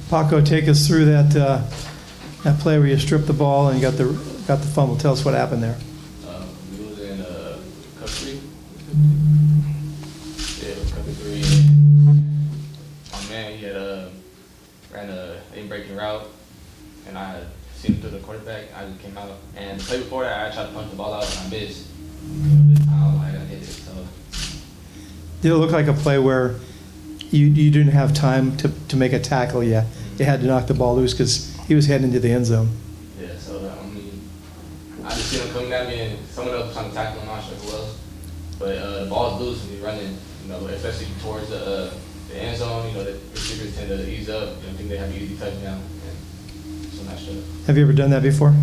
Paco, take us through that play where you stripped the ball and you got the fumble. Tell us what happened there. We was in cover 3. Yeah, it was cover 3. My man, he had ran a in-breaking route, and I seen him through the quarterback. I just came out, and the play before that, I tried to punch the ball out and I missed. This time, I hit it. So Did it look like a play where you didn't have time to make a tackle yet? You had to knock the ball loose because he was heading into the end zone. yeah, so I just seen him coming at me, and someone else was trying to tackle him. I'm not sure who else, but the ball's loose when you're running. Especially towards the end zone. The receivers tend to ease up. I think they have an easy touchdown. So I'm not sure. Have you ever done that before?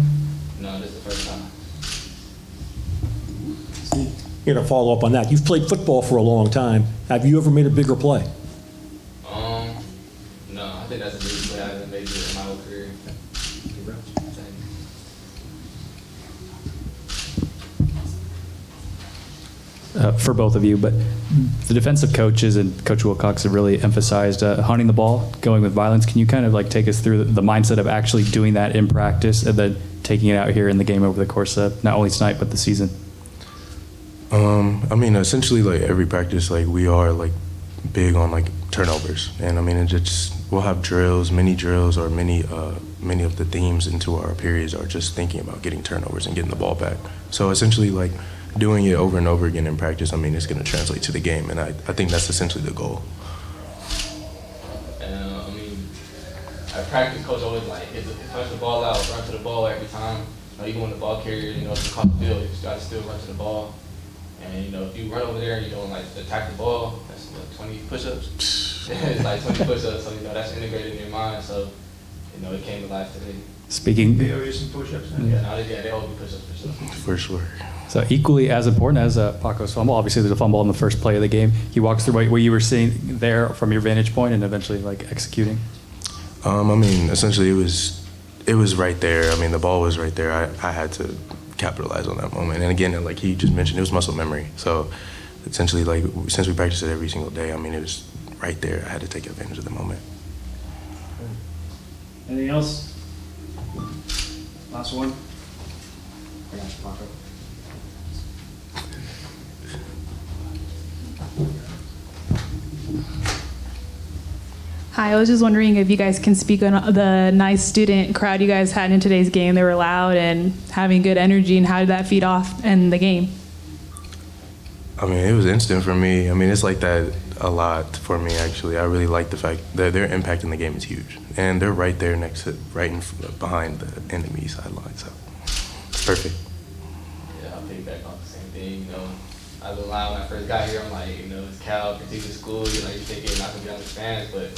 No, this is the first time. Here to follow up on that, you've played football for a long time. Have you ever made a bigger play? No, I think that's a big play I haven't made in my whole career. For both of you, but the defensive coaches and Coach Wilcox have really emphasized hunting the ball, going with violence. Can you kind of like take us through the mindset of actually doing that in practice and then taking it out here in the game over the course of not only tonight but the season? Essentially, like every practice, like we are like big on like turnovers, and we'll have drills, mini drills, or many of the themes into our periods are just thinking about getting turnovers and getting the ball back. So essentially, like doing it over and over again in practice, it's going to translate to the game, and I think that's essentially the goal. At practice, coach always like punch the ball out, run to the ball every time. Even when the ball carrier, if you caught the field, you just got to still run to the ball. And if you run over there and you don't like attack the ball, that's 20 push-ups. It's like 20 push-ups, so that's integrated in your mind. So it came to life today. Speaking. They owe you some push-ups. They all be push-ups for sure. For sure. So equally as important as Paco's fumble, obviously there's a fumble in the first play of the game. He walks through what you were seeing there from your vantage point and eventually like executing. Essentially it was right there. The ball was right there. I had to capitalize on that moment. And again, like he just mentioned, it was muscle memory. So essentially, like since we practice it every single day, it was right there. I had to take advantage of the moment. Anything else? Last one. I got you, Paco. Hi, I was just wondering if you guys can speak on the nice student crowd you guys had in today's game. They were loud and having good energy, and how did that feed off in the game? It was instant for me. It's like that a lot for me, actually. I really like the fact that their impact in the game is huge. And they're right there behind the enemy sideline, so it's perfect. Yeah, I'll piggyback off the same thing. I was alive when I first got here. I'm like, it's Cal, particular school. You take it, not to be on the fans, but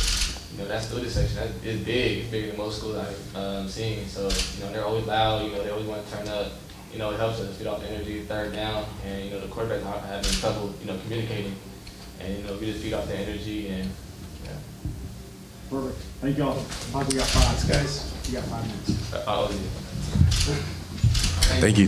that student section is big. It's bigger than most schools I've seen. So they're always loud. They always want to turn up. It helps us feed off the energy, third down, and the quarterbacks are having trouble, communicating, and we just feed off the energy and yeah. Perfect. Thank you all. Paco, you got 5 guys. You got 5 minutes. Thank you.